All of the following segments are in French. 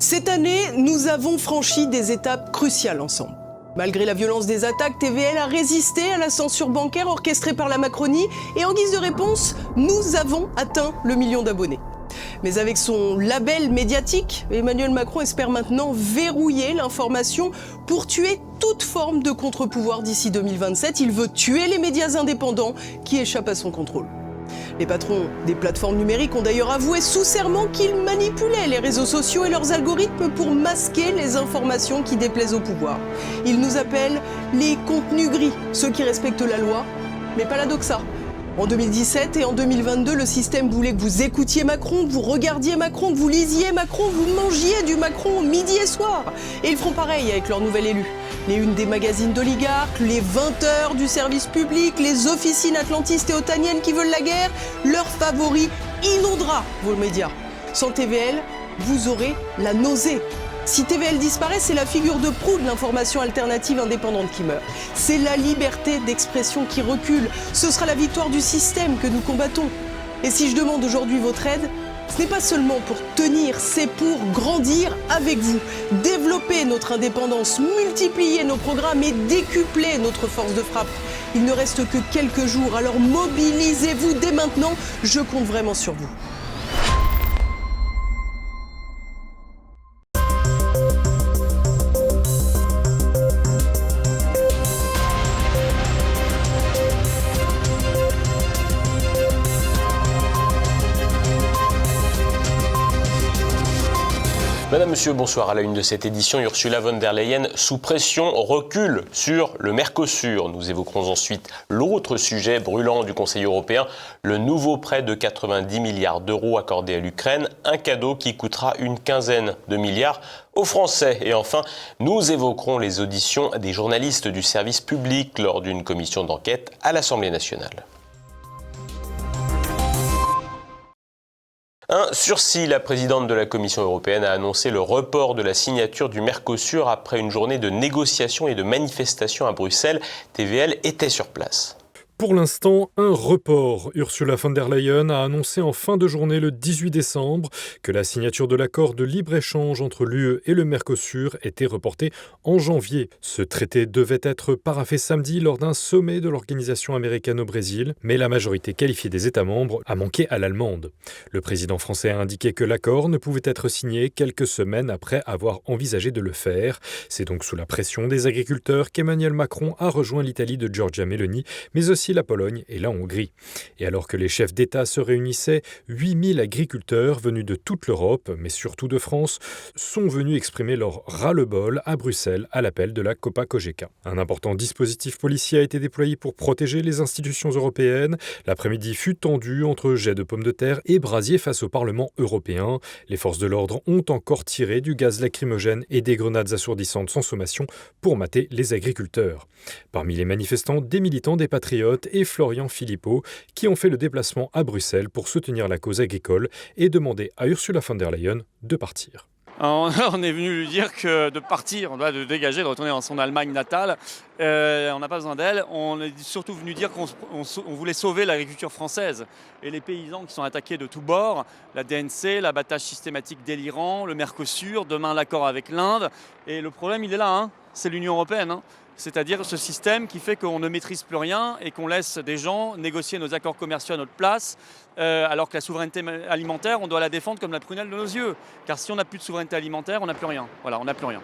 Cette année, nous avons franchi des étapes cruciales ensemble. Malgré la violence des attaques, TVL a résisté à la censure bancaire orchestrée par la Macronie et en guise de réponse, nous avons atteint le 1 million d'abonnés. Mais avec son label médiatique, Emmanuel Macron espère maintenant verrouiller l'information pour tuer toute forme de contre-pouvoir d'ici 2027. Il veut tuer les médias indépendants qui échappent à son contrôle. Les patrons des plateformes numériques ont d'ailleurs avoué sous serment qu'ils manipulaient les réseaux sociaux et leurs algorithmes pour masquer les informations qui déplaisent au pouvoir. Ils nous appellent les contenus gris, ceux qui respectent la loi, mais pas la doxa. En 2017 et en 2022, le système voulait que vous écoutiez Macron, que vous regardiez Macron, que vous lisiez Macron, que vous mangiez du Macron midi et soir. Et ils feront pareil avec leur nouvel élu. Les unes des magazines d'oligarques, les 20 heures du service public, les officines atlantistes et otaniennes qui veulent la guerre, leur favori inondera vos médias. Sans TVL, vous aurez la nausée. Si TVL disparaît, c'est la figure de proue de l'information alternative indépendante qui meurt. C'est la liberté d'expression qui recule. Ce sera la victoire du système que nous combattons. Et si je demande aujourd'hui votre aide, ce n'est pas seulement pour tenir, c'est pour grandir avec vous, développer notre indépendance, multiplier nos programmes et décupler notre force de frappe. Il ne reste que quelques jours, alors mobilisez-vous dès maintenant, je compte vraiment sur vous. Madame, Monsieur, bonsoir. À la une de cette édition, Ursula von der Leyen, sous pression, recule sur le Mercosur. Nous évoquerons ensuite l'autre sujet brûlant du Conseil européen, le nouveau prêt de 90 milliards d'euros accordé à l'Ukraine, un cadeau qui coûtera une quinzaine de milliards aux Français. Et enfin, nous évoquerons les auditions des journalistes du service public lors d'une commission d'enquête à l'Assemblée nationale. Un sursis, la présidente de la Commission européenne a annoncé le report de la signature du Mercosur après une journée de négociations et de manifestations à Bruxelles. TVL était sur place. Pour l'instant, un report. Ursula von der Leyen a annoncé en fin de journée le 18 décembre que la signature de l'accord de libre-échange entre l'UE et le Mercosur était reportée en janvier. Ce traité devait être paraphé samedi lors d'un sommet de l'organisation américaine au Brésil, mais la majorité qualifiée des États membres a manqué à l'allemande. Le président français a indiqué que l'accord ne pouvait être signé quelques semaines après avoir envisagé de le faire. C'est donc sous la pression des agriculteurs qu'Emmanuel Macron a rejoint l'Italie de Giorgia Meloni, mais aussi la Pologne et la Hongrie. Et alors que les chefs d'État se réunissaient, 8000 agriculteurs venus de toute l'Europe, mais surtout de France, sont venus exprimer leur ras-le-bol à Bruxelles à l'appel de la Copa-Cogeca. Un important dispositif policier a été déployé pour protéger les institutions européennes. L'après-midi fut tendu entre jets de pommes de terre et brasiers face au Parlement européen. Les forces de l'ordre ont encore tiré du gaz lacrymogène et des grenades assourdissantes sans sommation pour mater les agriculteurs. Parmi les manifestants, des militants des Patriotes et Florian Philippot qui ont fait le déplacement à Bruxelles pour soutenir la cause agricole et demander à Ursula von der Leyen de partir. On est venu lui dire que de partir, on doit de dégager, de retourner dans son Allemagne natale. On n'a pas besoin d'elle. On est surtout venu dire qu'on voulait sauver l'agriculture française et les paysans qui sont attaqués de tous bords. La DNC, l'abattage systématique délirant, le Mercosur, demain l'accord avec l'Inde. Et le problème, il est là, c'est l'Union européenne. C'est-à-dire ce système qui fait qu'on ne maîtrise plus rien et qu'on laisse des gens négocier nos accords commerciaux à notre place, alors que la souveraineté alimentaire, on doit la défendre comme la prunelle de nos yeux. Car si on n'a plus de souveraineté alimentaire, on n'a plus rien. Voilà, on n'a plus rien.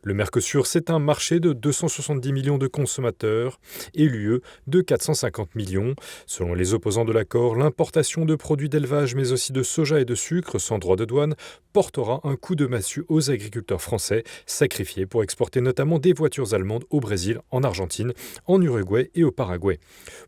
Le Mercosur, c'est un marché de 270 millions de consommateurs et l'UE de 450 millions. Selon les opposants de l'accord, l'importation de produits d'élevage mais aussi de soja et de sucre sans droit de douane portera un coup de massue aux agriculteurs français sacrifiés pour exporter notamment des voitures allemandes au Brésil, en Argentine, en Uruguay et au Paraguay.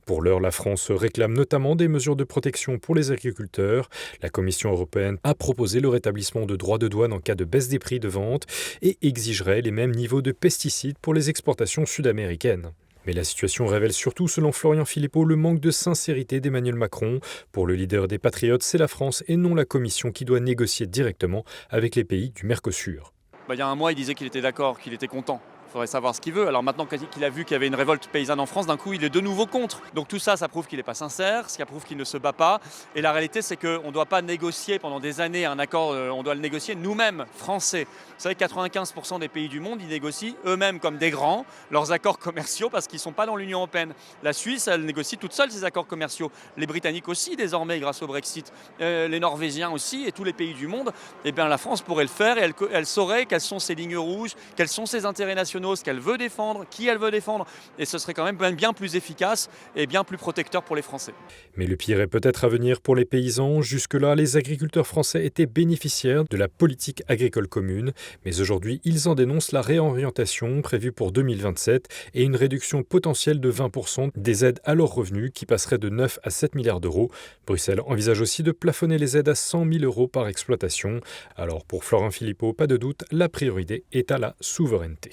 Pour l'heure, la France réclame notamment des mesures de protection pour les agriculteurs. La Commission européenne a proposé le rétablissement de droits de douane en cas de baisse des prix de vente et exigerait les mêmes niveaux de pesticides pour les exportations sud-américaines. Mais la situation révèle surtout, selon Florian Philippot, le manque de sincérité d'Emmanuel Macron. Pour le leader des Patriotes, c'est la France et non la Commission qui doit négocier directement avec les pays du Mercosur. Il y a un mois, il disait qu'il était d'accord, qu'il était content. faudrait savoir ce qu'il veut. Alors maintenant qu'il a vu qu'il y avait une révolte paysanne en France, d'un coup il est de nouveau contre. Donc tout ça, ça prouve qu'il n'est pas sincère, ce qui prouve qu'il ne se bat pas. Et la réalité, c'est qu'on ne doit pas négocier pendant des années un accord, on doit le négocier nous-mêmes, Français. Vous savez que 95% des pays du monde, ils négocient eux-mêmes comme des grands leurs accords commerciaux parce qu'ils ne sont pas dans l'Union européenne. La Suisse, elle négocie toute seule ses accords commerciaux. Les Britanniques aussi, désormais, grâce au Brexit. Les Norvégiens aussi et tous les pays du monde. Eh bien, la France pourrait le faire et elle saurait quelles sont ses lignes rouges, quels sont ses intérêts nationaux, ce qu'elle veut défendre, qui elle veut défendre. Et ce serait quand même bien plus efficace et bien plus protecteur pour les Français. Mais le pire est peut-être à venir pour les paysans. Jusque-là, les agriculteurs français étaient bénéficiaires de la politique agricole commune. Mais aujourd'hui, ils en dénoncent la réorientation prévue pour 2027 et une réduction potentielle de 20% des aides à leurs revenus qui passerait de 9 à 7 milliards d'euros. Bruxelles envisage aussi de plafonner les aides à 100 000 euros par exploitation. Alors pour Florent Philippot, pas de doute, la priorité est à la souveraineté.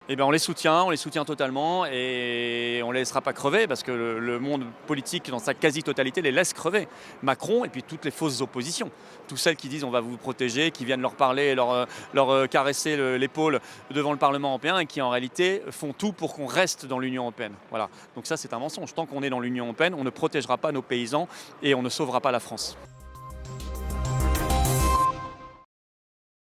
Eh bien, on les soutient totalement et on ne les laissera pas crever parce que le monde politique, dans sa quasi-totalité, les laisse crever. Macron et puis toutes les fausses oppositions. Toutes celles qui disent on va vous protéger, qui viennent leur parler, leur caresser l'épaule devant le Parlement européen et qui en réalité font tout pour qu'on reste dans l'Union européenne. Voilà. Donc ça, c'est un mensonge. Tant qu'on est dans l'Union européenne, on ne protégera pas nos paysans et on ne sauvera pas la France.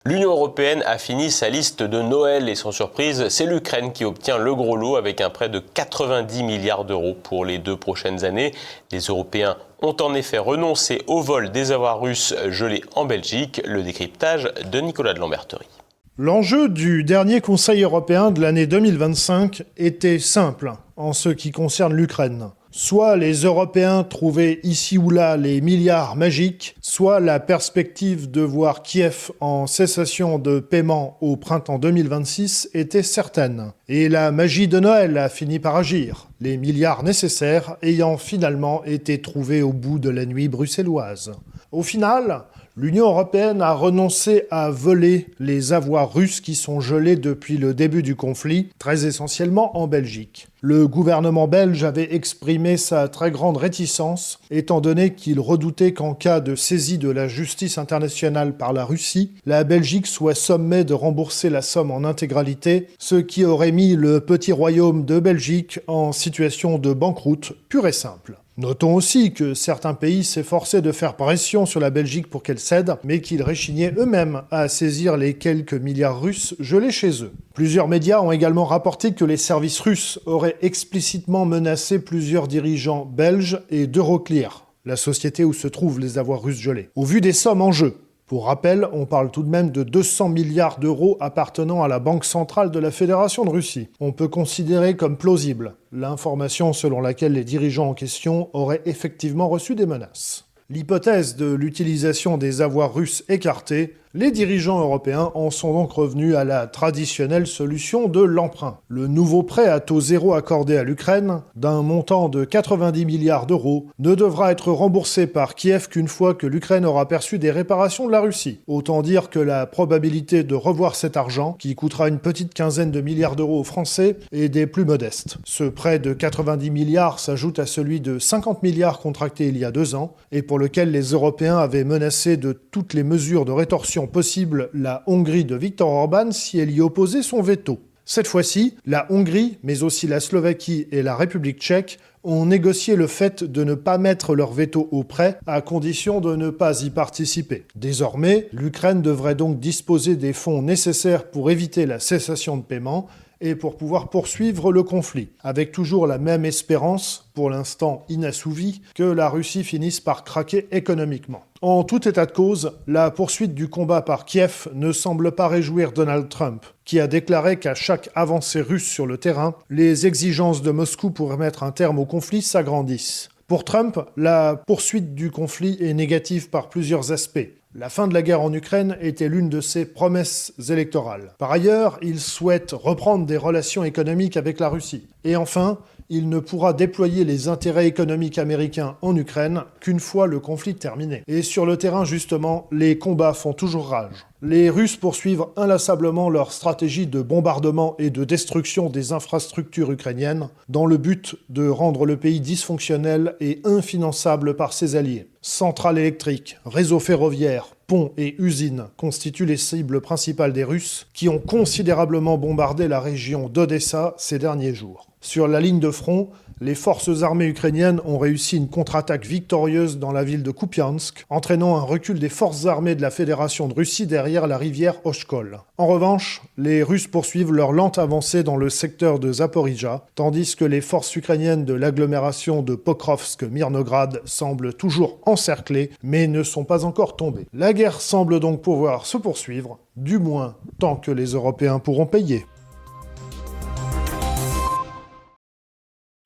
L'Union européenne a fini sa liste de Noël et sans surprise, c'est l'Ukraine qui obtient le gros lot avec un prêt de 90 milliards d'euros pour les 2 prochaines années. Les Européens ont en effet renoncé au vol des avoirs russes gelés en Belgique. Le décryptage de Nicolas de Lamberterie. L'enjeu du dernier Conseil européen de l'année 2025 était simple en ce qui concerne l'Ukraine. Soit les Européens trouvaient ici ou là les milliards magiques, soit la perspective de voir Kiev en cessation de paiement au printemps 2026 était certaine. Et la magie de Noël a fini par agir, les milliards nécessaires ayant finalement été trouvés au bout de la nuit bruxelloise. Au final, l'Union européenne a renoncé à voler les avoirs russes qui sont gelés depuis le début du conflit, très essentiellement en Belgique. Le gouvernement belge avait exprimé sa très grande réticence, étant donné qu'il redoutait qu'en cas de saisie de la justice internationale par la Russie, la Belgique soit sommée de rembourser la somme en intégralité, ce qui aurait mis le petit royaume de Belgique en situation de banqueroute pure et simple. Notons aussi que certains pays s'efforçaient de faire pression sur la Belgique pour qu'elle cède, mais qu'ils réchignaient eux-mêmes à saisir les quelques milliards russes gelés chez eux. Plusieurs médias ont également rapporté que les services russes auraient explicitement menacé plusieurs dirigeants belges et d'Euroclear, la société où se trouvent les avoirs russes gelés. Au vu des sommes en jeu, pour rappel, on parle tout de même de 200 milliards d'euros appartenant à la Banque centrale de la Fédération de Russie. On peut considérer comme plausible l'information selon laquelle les dirigeants en question auraient effectivement reçu des menaces. L'hypothèse de l'utilisation des avoirs russes écartée, les dirigeants européens en sont donc revenus à la traditionnelle solution de l'emprunt. Le nouveau prêt à taux zéro accordé à l'Ukraine, d'un montant de 90 milliards d'euros, ne devra être remboursé par Kiev qu'une fois que l'Ukraine aura perçu des réparations de la Russie. Autant dire que la probabilité de revoir cet argent, qui coûtera une petite quinzaine de milliards d'euros aux Français, est des plus modestes. Ce prêt de 90 milliards s'ajoute à celui de 50 milliards contracté il y a 2 ans, et pour lequel les Européens avaient menacé de toutes les mesures de rétorsion possible la Hongrie de Viktor Orban si elle y opposait son veto. Cette fois-ci, la Hongrie, mais aussi la Slovaquie et la République tchèque ont négocié le fait de ne pas mettre leur veto au prêt à condition de ne pas y participer. Désormais, l'Ukraine devrait donc disposer des fonds nécessaires pour éviter la cessation de paiement et pour pouvoir poursuivre le conflit, avec toujours la même espérance, pour l'instant inassouvie, que la Russie finisse par craquer économiquement. En tout état de cause, la poursuite du combat par Kiev ne semble pas réjouir Donald Trump, qui a déclaré qu'à chaque avancée russe sur le terrain, les exigences de Moscou pour mettre un terme au conflit s'agrandissent. Pour Trump, la poursuite du conflit est négative par plusieurs aspects. La fin de la guerre en Ukraine était l'une de ses promesses électorales. Par ailleurs, il souhaite reprendre des relations économiques avec la Russie. Et enfin, il ne pourra déployer les intérêts économiques américains en Ukraine qu'une fois le conflit terminé. Et sur le terrain, justement, les combats font toujours rage. Les Russes poursuivent inlassablement leur stratégie de bombardement et de destruction des infrastructures ukrainiennes dans le but de rendre le pays dysfonctionnel et infinançable par ses alliés. Centrales électriques, réseaux ferroviaires, ponts et usines constituent les cibles principales des Russes qui ont considérablement bombardé la région d'Odessa ces derniers jours. Sur la ligne de front, les forces armées ukrainiennes ont réussi une contre-attaque victorieuse dans la ville de Kupiansk, entraînant un recul des forces armées de la Fédération de Russie derrière la rivière Oshkol. En revanche, les Russes poursuivent leur lente avancée dans le secteur de Zaporijia, tandis que les forces ukrainiennes de l'agglomération de Pokrovsk-Mirnograd semblent toujours encerclées, mais ne sont pas encore tombées. La guerre semble donc pouvoir se poursuivre, du moins tant que les Européens pourront payer.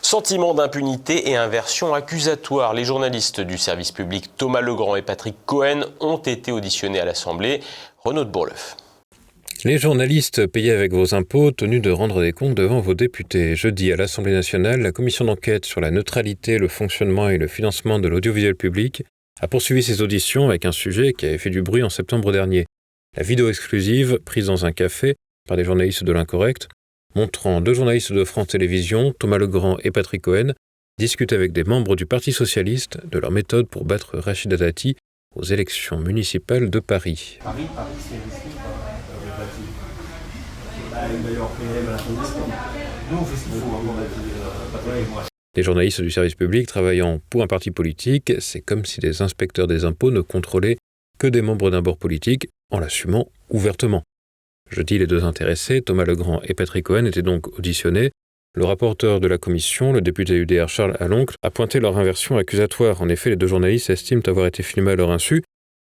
Sentiment d'impunité et inversion accusatoire. Les journalistes du service public Thomas Legrand et Patrick Cohen ont été auditionnés à l'Assemblée. Renaud de Bourleuf. Les journalistes payés avec vos impôts tenus de rendre des comptes devant vos députés. Jeudi, à l'Assemblée nationale, la commission d'enquête sur la neutralité, le fonctionnement et le financement de l'audiovisuel public a poursuivi ses auditions avec un sujet qui avait fait du bruit en septembre dernier. La vidéo exclusive, prise dans un café par des journalistes de l'Incorrect, montrant deux journalistes de France Télévisions, Thomas Legrand et Patrick Cohen, discutent avec des membres du Parti socialiste de leur méthode pour battre Rachida Dati aux élections municipales de Paris. Paris, c'est risqué d'ailleurs, nous on fait ce qu'il faut, Patrick et moi. Les journalistes du service public travaillant pour un parti politique, c'est comme si les inspecteurs des impôts ne contrôlaient que des membres d'un bord politique en l'assumant ouvertement. Jeudi, les deux intéressés, Thomas Legrand et Patrick Cohen, étaient donc auditionnés. Le rapporteur de la commission, le député UDR Charles Aloncle, a pointé leur inversion accusatoire. En effet, les deux journalistes estiment avoir été filmés à leur insu,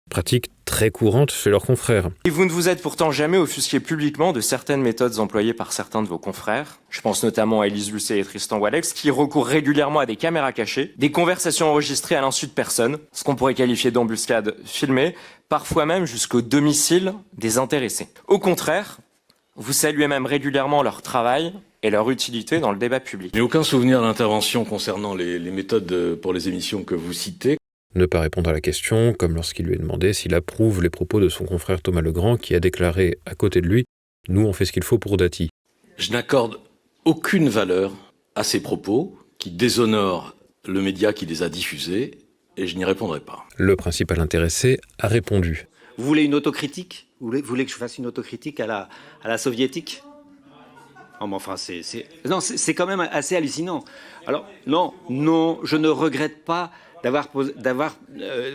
pratique très courante chez leurs confrères. Et vous ne vous êtes pourtant jamais offusqué publiquement de certaines méthodes employées par certains de vos confrères. Je pense notamment à Élise Lucet et Tristan Wallex, qui recourent régulièrement à des caméras cachées, des conversations enregistrées à l'insu de personnes, ce qu'on pourrait qualifier d'embuscade filmée, parfois même jusqu'au domicile des intéressés. Au contraire, vous saluez même régulièrement leur travail et leur utilité dans le débat public. J'ai aucun souvenir d'intervention concernant les méthodes pour les émissions que vous citez. Ne pas répondre à la question, comme lorsqu'il lui est demandé s'il approuve les propos de son confrère Thomas Legrand, qui a déclaré à côté de lui « Nous, on fait ce qu'il faut pour Dati ». Je n'accorde aucune valeur à ces propos qui déshonorent le média qui les a diffusés, et je n'y répondrai pas. Le principal intéressé a répondu. Vous voulez une autocritique ? Vous voulez que je fasse une autocritique à la soviétique ? Non, mais enfin, c'est quand même assez hallucinant. Alors, non, je ne regrette pas d'avoir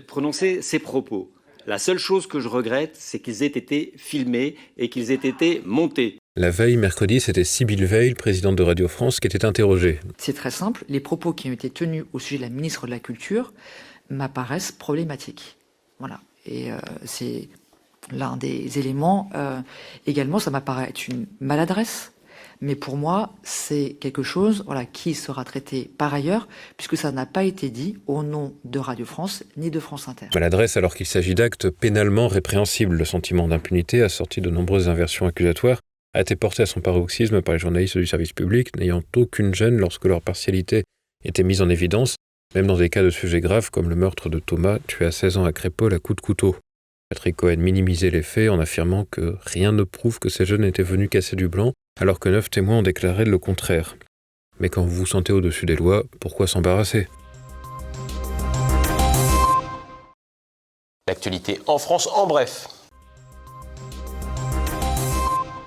prononcé ces propos. La seule chose que je regrette, c'est qu'ils aient été filmés et qu'ils aient été montés. La veille, mercredi, c'était Sybille Veil, présidente de Radio France, qui était interrogée. C'est très simple, les propos qui ont été tenus au sujet de la ministre de la Culture m'apparaissent problématiques. Voilà, et c'est l'un des éléments. Également, ça m'apparaît être une maladresse. Mais pour moi, c'est quelque chose qui sera traité par ailleurs, puisque ça n'a pas été dit au nom de Radio France ni de France Inter. Maladresse alors qu'il s'agit d'actes pénalement répréhensibles. Le sentiment d'impunité, assorti de nombreuses inversions accusatoires, a été porté à son paroxysme par les journalistes du service public, n'ayant aucune gêne lorsque leur partialité était mise en évidence, même dans des cas de sujets graves comme le meurtre de Thomas, tué à 16 ans à Crépol à coups de couteau. Patrick Cohen minimisait les faits en affirmant que rien ne prouve que ces jeunes étaient venus casser du blanc, alors que 9 témoins ont déclaré le contraire. Mais quand vous vous sentez au-dessus des lois, pourquoi s'embarrasser ? L'actualité en France en bref.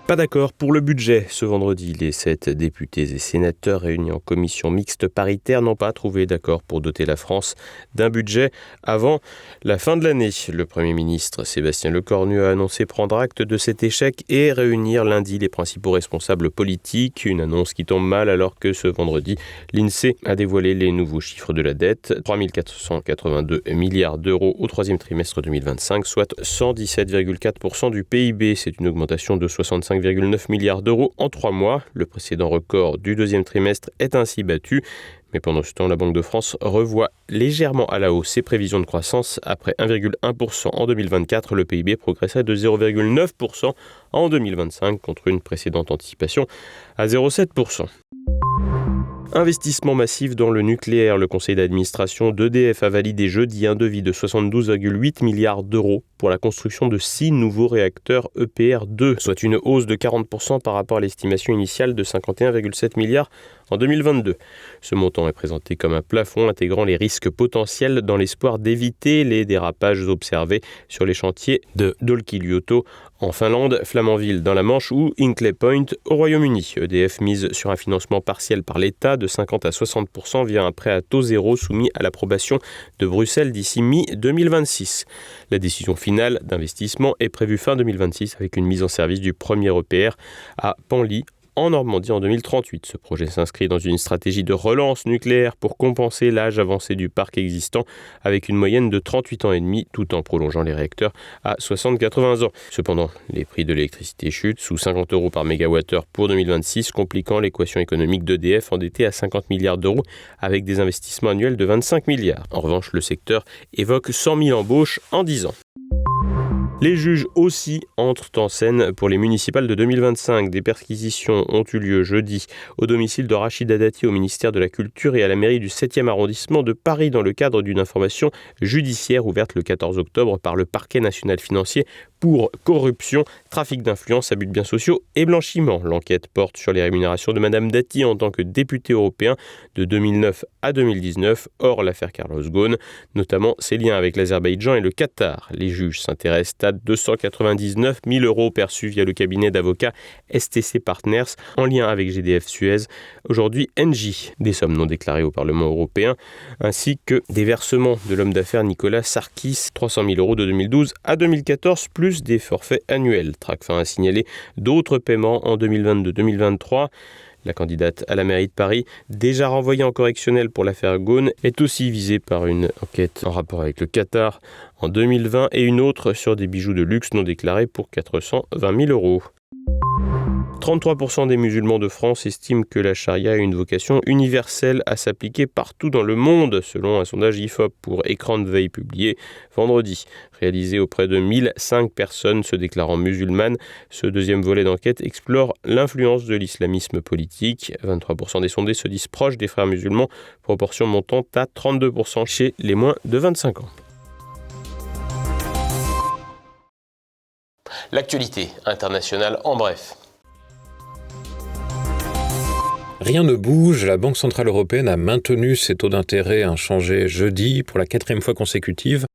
Pas d'accord pour le budget. Ce vendredi, les 7 députés et sénateurs réunis en commission mixte paritaire n'ont pas trouvé d'accord pour doter la France d'un budget avant la fin de l'année. Le Premier ministre Sébastien Lecornu a annoncé prendre acte de cet échec et réunir lundi les principaux responsables politiques. Une annonce qui tombe mal alors que ce vendredi, l'INSEE a dévoilé les nouveaux chiffres de la dette. 3 482 milliards d'euros au troisième trimestre 2025, soit 117,4% du PIB. C'est une augmentation de 65,9 milliards d'euros en 3 mois. Le précédent record du deuxième trimestre est ainsi battu. Mais pendant ce temps, la Banque de France revoit légèrement à la hausse ses prévisions de croissance. Après 1,1% en 2024, le PIB progresserait de 0,9% en 2025 contre une précédente anticipation à 0,7%. Investissement massif dans le nucléaire. Le conseil d'administration d'EDF a validé jeudi un devis de 72,8 milliards d'euros pour la construction de 6 nouveaux réacteurs EPR2, soit une hausse de 40% par rapport à l'estimation initiale de 51,7 milliards en 2022. Ce montant est présenté comme un plafond intégrant les risques potentiels dans l'espoir d'éviter les dérapages observés sur les chantiers de Olkiluoto en Finlande, Flamanville dans la Manche ou Hinkley Point au Royaume-Uni. EDF mise sur un financement partiel par l'État de 50 à 60% via un prêt à taux zéro soumis à l'approbation de Bruxelles d'ici mi-2026. La décision finale d'investissement est prévue fin 2026 avec une mise en service du premier EPR à Penly en Normandie en 2038. Ce projet s'inscrit dans une stratégie de relance nucléaire pour compenser l'âge avancé du parc existant avec une moyenne de 38 ans et demi tout en prolongeant les réacteurs à 60-80 ans. Cependant, les prix de l'électricité chutent sous 50 € par mégawattheure pour 2026, compliquant l'équation économique d'EDF endettée à 50 milliards d'euros avec des investissements annuels de 25 milliards. En revanche, le secteur évoque 100 000 embauches en 10 ans. Les juges aussi entrent en scène pour les municipales de 2025. Des perquisitions ont eu lieu jeudi au domicile de Rachida Dati au ministère de la Culture et à la mairie du 7e arrondissement de Paris dans le cadre d'une information judiciaire ouverte le 14 octobre par le parquet national financier pour corruption, trafic d'influence, abus de biens sociaux et blanchiment. L'enquête porte sur les rémunérations de Madame Dati en tant que député européen de 2009 à 2019, hors l'affaire Carlos Ghosn, notamment ses liens avec l'Azerbaïdjan et le Qatar. Les juges s'intéressent à 299 000 € perçus via le cabinet d'avocats STC Partners en lien avec GDF Suez, aujourd'hui Engie. Des sommes non déclarées au Parlement européen, ainsi que des versements de l'homme d'affaires Nicolas Sarkis, 300 000 € de 2012 à 2014, plus des forfaits annuels. Tracfin a signalé d'autres paiements en 2022-2023. La candidate à la mairie de Paris, déjà renvoyée en correctionnel pour l'affaire Ghosn, est aussi visée par une enquête en rapport avec le Qatar en 2020 et une autre sur des bijoux de luxe non déclarés pour 420 000 €. 33% des musulmans de France estiment que la charia a une vocation universelle à s'appliquer partout dans le monde, selon un sondage IFOP pour Écran de veille publié vendredi. Réalisé auprès de 1005 personnes se déclarant musulmanes, ce deuxième volet d'enquête explore l'influence de l'islamisme politique. 23% des sondés se disent proches des frères musulmans, proportion montant à 32% chez les moins de 25 ans. L'actualité internationale en bref. Rien ne bouge, la Banque centrale européenne a maintenu ses taux d'intérêt inchangés jeudi pour la 4e fois consécutive,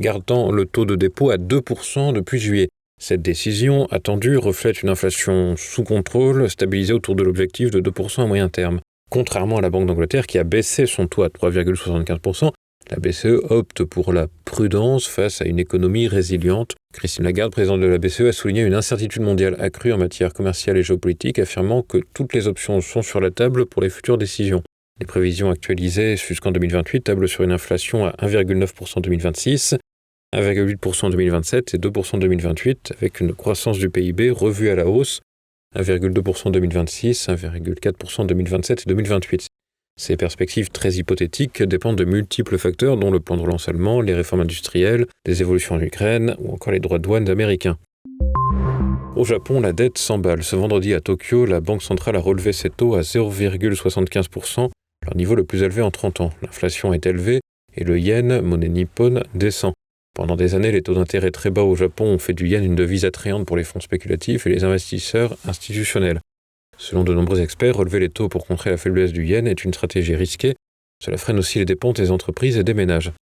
gardant le taux de dépôt à 2% depuis juillet. Cette décision attendue reflète une inflation sous contrôle, stabilisée autour de l'objectif de 2% à moyen terme. Contrairement à la Banque d'Angleterre qui a baissé son taux à 3,75%, la BCE opte pour la prudence face à une économie résiliente. Christine Lagarde, présidente de la BCE, a souligné une incertitude mondiale accrue en matière commerciale et géopolitique, affirmant que toutes les options sont sur la table pour les futures décisions. Les prévisions actualisées jusqu'en 2028 tablent sur une inflation à 1,9% en 2026, 1,8% en 2027 et 2% en 2028, avec une croissance du PIB revue à la hausse, 1,2% en 2026, 1,4% en 2027 et 2028. Ces perspectives très hypothétiques dépendent de multiples facteurs, dont le plan de relance allemand, les réformes industrielles, les évolutions en Ukraine ou encore les droits de douane américains. Au Japon, la dette s'emballe. Ce vendredi à Tokyo, la Banque centrale a relevé ses taux à 0,75%, leur niveau le plus élevé en 30 ans. L'inflation est élevée et le yen, monnaie nippone, descend. Pendant des années, les taux d'intérêt très bas au Japon ont fait du yen une devise attrayante pour les fonds spéculatifs et les investisseurs institutionnels. Selon de nombreux experts, relever les taux pour contrer la faiblesse du yen est une stratégie risquée. Cela freine aussi les dépenses des entreprises et des ménages.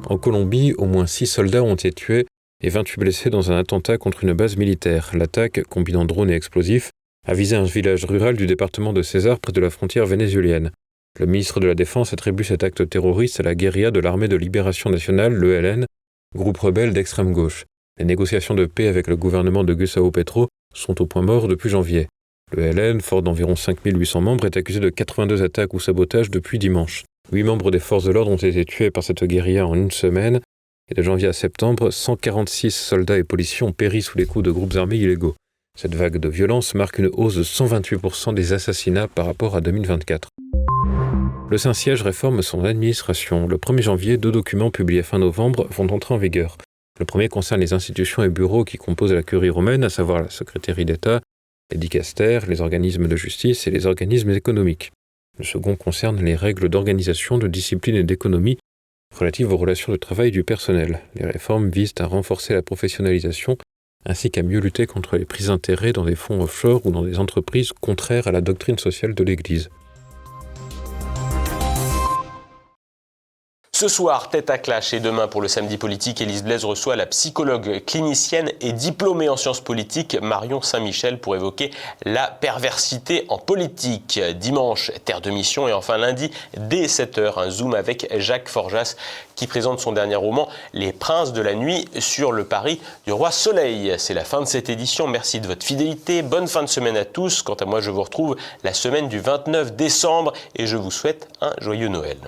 En Colombie, au moins 6 soldats ont été tués et 28 blessés dans un attentat contre une base militaire. L'attaque, combinant drones et explosifs, a visé un village rural du département de César près de la frontière vénézuélienne. Le ministre de la Défense attribue cet acte terroriste à la guérilla de l'Armée de Libération Nationale, l'ELN, groupe rebelle d'extrême gauche. Les négociations de paix avec le gouvernement de Gustavo Petro sont au point mort depuis janvier. L'ELN, fort d'environ 5800 membres, est accusé de 82 attaques ou sabotages depuis dimanche. 8 membres des forces de l'ordre ont été tués par cette guérilla en une semaine, et de janvier à septembre, 146 soldats et policiers ont péri sous les coups de groupes armés illégaux. Cette vague de violence marque une hausse de 128% des assassinats par rapport à 2024. Le Saint-Siège réforme son administration. Le 1er janvier, 2 documents publiés fin novembre vont entrer en vigueur. Le premier concerne les institutions et bureaux qui composent la curie romaine, à savoir la secrétaire d'État, les dicastères, les organismes de justice et les organismes économiques. Le second concerne les règles d'organisation, de discipline et d'économie relatives aux relations de travail du personnel. Les réformes visent à renforcer la professionnalisation ainsi qu'à mieux lutter contre les prises d'intérêt dans des fonds offshore ou dans des entreprises contraires à la doctrine sociale de l'Église. Ce soir, tête à clash et demain pour le samedi politique, Élise Blaise reçoit la psychologue clinicienne et diplômée en sciences politiques Marion Saint-Michel pour évoquer la perversité en politique. Dimanche, Terre de Mission et enfin lundi, dès 7h, un zoom avec Jacques Forjas qui présente son dernier roman Les Princes de la Nuit sur le Paris du Roi Soleil. C'est la fin de cette édition, merci de votre fidélité, bonne fin de semaine à tous. Quant à moi, je vous retrouve la semaine du 29 décembre et je vous souhaite un joyeux Noël.